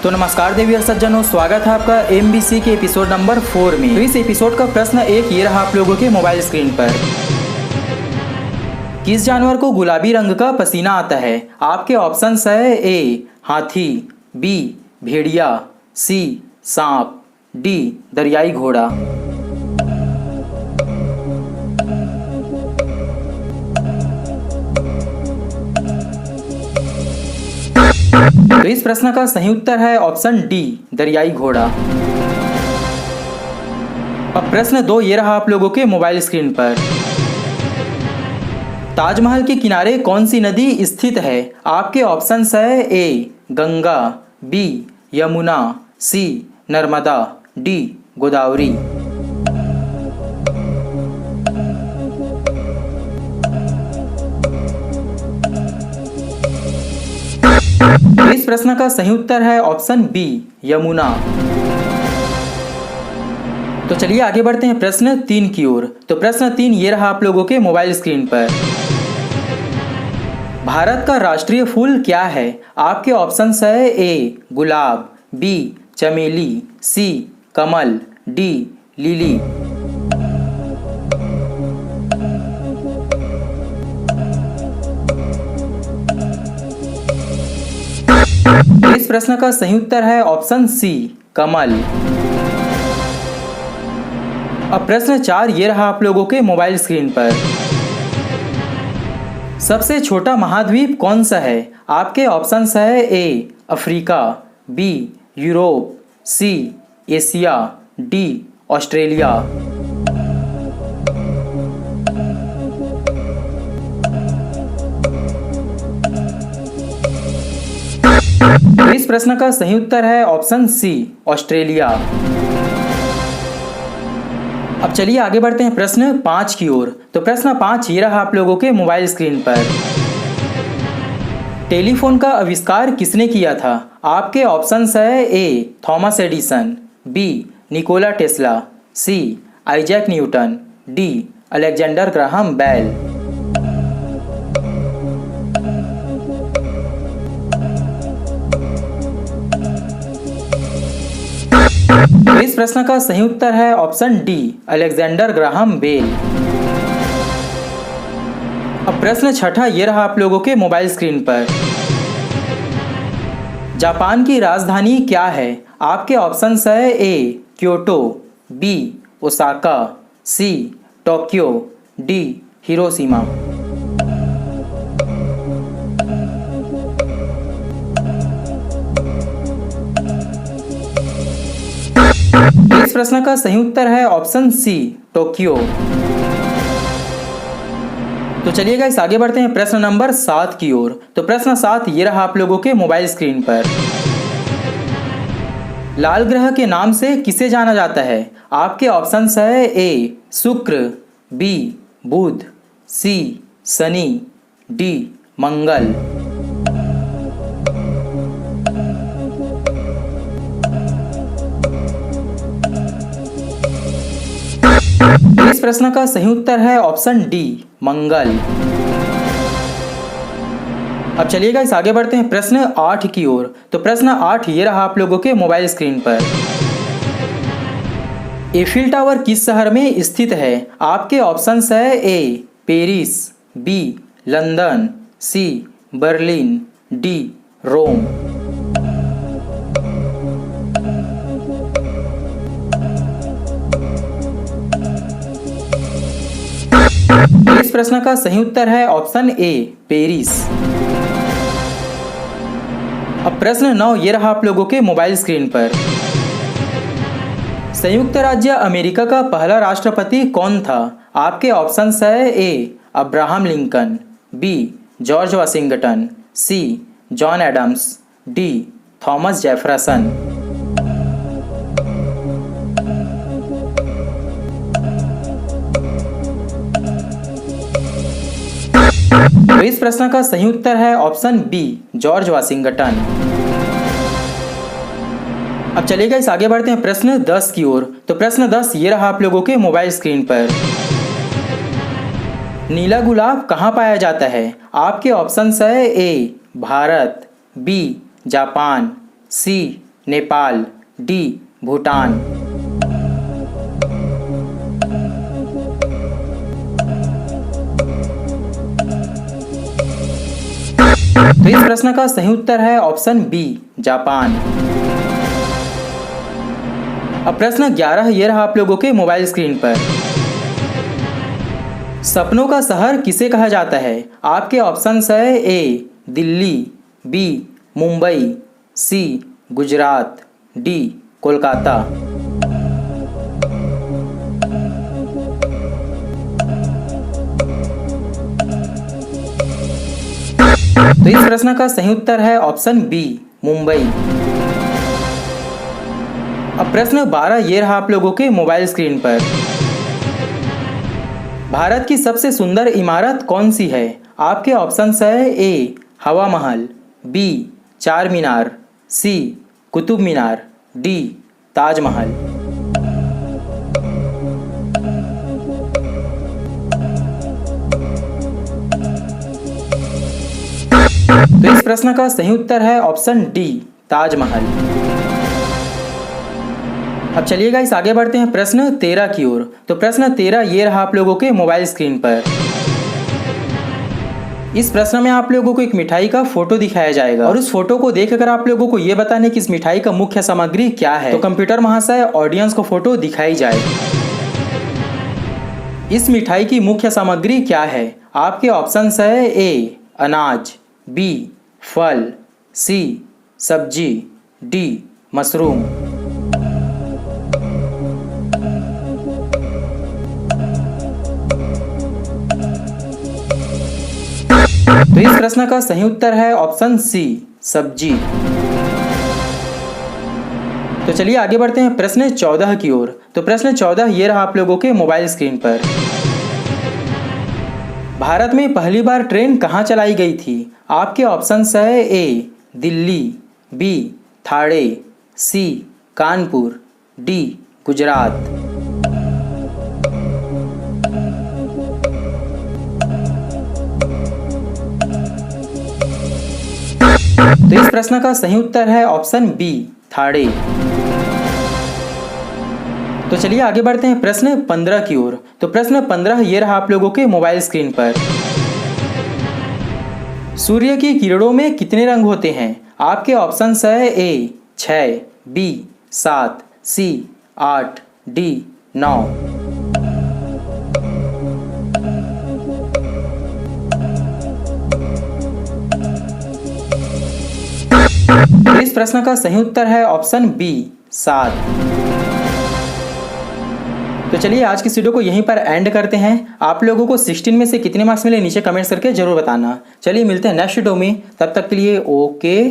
तो नमस्कार देवी और सज्जनों, स्वागत है आपका MBC के एपिसोड नंबर 4 में। तो इस एपिसोड का प्रश्न एक ये रहा आप लोगों के मोबाइल स्क्रीन पर। किस जानवर को गुलाबी रंग का पसीना आता है? आपके ऑप्शंस है ए हाथी, बी भेड़िया, सी सांप, डी दरियाई घोड़ा। तो इस प्रश्न का सही उत्तर है ऑप्शन डी दरियाई घोड़ा। अब प्रश्न 2 ये रहा आप लोगों के मोबाइल स्क्रीन पर। ताजमहल के किनारे कौन सी नदी स्थित है? आपके ऑप्शंस है ए गंगा, बी यमुना, सी नर्मदा, डी गोदावरी। इस प्रश्न का सही उत्तर है ऑप्शन बी यमुना। तो चलिए आगे बढ़ते हैं प्रश्न 3 की ओर। तो प्रश्न 3 ये रहा आप लोगों के मोबाइल स्क्रीन पर। भारत का राष्ट्रीय फूल क्या है? आपके ऑप्शंस है ए गुलाब, बी चमेली, सी कमल, डी लिली। इस प्रश्न का सही उत्तर है ऑप्शन सी कमल। अब प्रश्न 4 ये रहा आप लोगों के मोबाइल स्क्रीन पर। सबसे छोटा महाद्वीप कौन सा है? आपके ऑप्शंस है A Africa, B Europe, C Asia, D Australia. इस प्रश्न का सही उत्तर है ऑप्शन सी ऑस्ट्रेलिया। अब चलिए आगे बढ़ते हैं प्रश्न 5 की ओर। तो प्रश्न 5 ये रहा आप लोगों के मोबाइल स्क्रीन पर। टेलीफोन का आविष्कार किसने किया था? आपके ऑप्शंस है A Thomas Edison, B Nikola Tesla, C Isaac Newton, D Alexander Graham Bell. इस प्रश्न का सही उत्तर है option D Alexander Graham Bell. अब प्रश्न 6 ये रहा आप लोगों के मोबाइल स्क्रीन पर। जापान की राजधानी क्या है? आपके ऑप्शंस है A Kyoto, B Osaka, C Tokyo, D Hiroshima. इस प्रश्न का सही उत्तर है ऑप्शन सी टोक्यो। तो चलिए गाइस आगे बढ़ते हैं प्रश्न नंबर 7 की ओर। तो प्रश्न 7 ये रहा आप लोगों के मोबाइल स्क्रीन पर। लाल ग्रह के नाम से किसे जाना जाता है? आपके ऑप्शंस है ए शुक्र, बी बुध, सी शनि, डी मंगल। इस प्रश्न का सही उत्तर है ऑप्शन डी मंगल। अब चलिएगा इस आगे बढ़ते हैं प्रश्न 8 की ओर। तो प्रश्न 8 ये रहा आप लोगों के मोबाइल स्क्रीन पर। एफिल टावर किस शहर में स्थित है? आपके ऑप्शंस है ए पेरिस, बी लंदन, सी बर्लिन, डी रोम। इस प्रश्न का सही उत्तर है ऑप्शन ए पेरिस। अब प्रश्न 9 ये रहा आप लोगों के मोबाइल स्क्रीन पर। संयुक्त राज्य अमेरिका का पहला राष्ट्रपति कौन था? आपके ऑप्शंस है A Abraham Lincoln, B George Washington, C John Adams, D Thomas Jefferson. तो इस प्रश्न का सही उत्तर है ऑप्शन बी जॉर्ज वाशिंगटन। अब चलिएगा इस आगे बढ़ते हैं प्रश्न 10 की ओर। तो प्रश्न 10 ये रहा आप लोगों के मोबाइल स्क्रीन पर। नीला गुलाब कहाँ पाया जाता है? आपके ऑप्शंस है ए भारत, बी जापान, सी नेपाल, डी भूटान। तो इस प्रश्न का सही उत्तर है ऑप्शन बी जापान। अब प्रश्न 11 ये रहा आप लोगों के मोबाइल स्क्रीन पर। सपनों का शहर किसे कहा जाता है? आपके ऑप्शंस है ए दिल्ली, बी मुंबई, सी गुजरात, डी कोलकाता। तो इस प्रश्न का सही उत्तर है ऑप्शन बी मुंबई। अब प्रश्न 12 ये रहा आप लोगों के मोबाइल स्क्रीन पर। भारत की सबसे सुंदर इमारत कौन सी है? आपके ऑप्शंस है ए हवा महल, बी चार मीनार, सी कुतुब मीनार, डी ताजमहल। तो इस प्रश्न का सही उत्तर है ऑप्शन डी ताजमहल। अब चलिए गाइस आगे बढ़ते हैं प्रश्न 13 की ओर। तो प्रश्न 13 ये रहा आप लोगों के मोबाइल स्क्रीन पर। इस प्रश्न में आप लोगों को एक मिठाई का फोटो दिखाया जाएगा और उस फोटो को देखकर आप लोगों को यह बताने कि इस मिठाई का मुख्य सामग्री क्या है। तो कंप्यूटर महाशय ऑडियंस को फोटो दिखाई जाए। इस मिठाई की मुख्य सामग्री क्या है? आपके ऑप्शंस है ए अनाज, बी फल, सी सब्जी, डी मशरूम। तो इस प्रश्न का सही उत्तर है ऑप्शन सी सब्जी। तो चलिए आगे बढ़ते हैं प्रश्न 14 की ओर। तो प्रश्न 14 ये रहा आप लोगों के मोबाइल स्क्रीन पर। भारत में पहली बार ट्रेन कहाँ चलाई गई थी? आपके ऑप्शंस है ए दिल्ली, बी थाड़े, सी कानपुर, डी गुजरात। तो इस प्रश्न का सही उत्तर है ऑप्शन बी थाड़े। तो चलिए आगे बढ़ते हैं प्रश्न 15 की ओर। तो प्रश्न 15 ये रहा आप लोगों के मोबाइल स्क्रीन पर। सूर्य की किरणों में कितने रंग होते हैं? आपके ऑप्शंस है ए 6, बी 7, सी 8, डी 9। इस प्रश्न का सही उत्तर है ऑप्शन बी 7। तो चलिए आज की वीडियो को यहीं पर एंड करते हैं। आप लोगों को 16 में से कितने मार्क्स मिले नीचे कमेंट्स करके जरूर बताना। चलिए मिलते हैं नेक्स्ट वीडियो में, तब तक के लिए ओके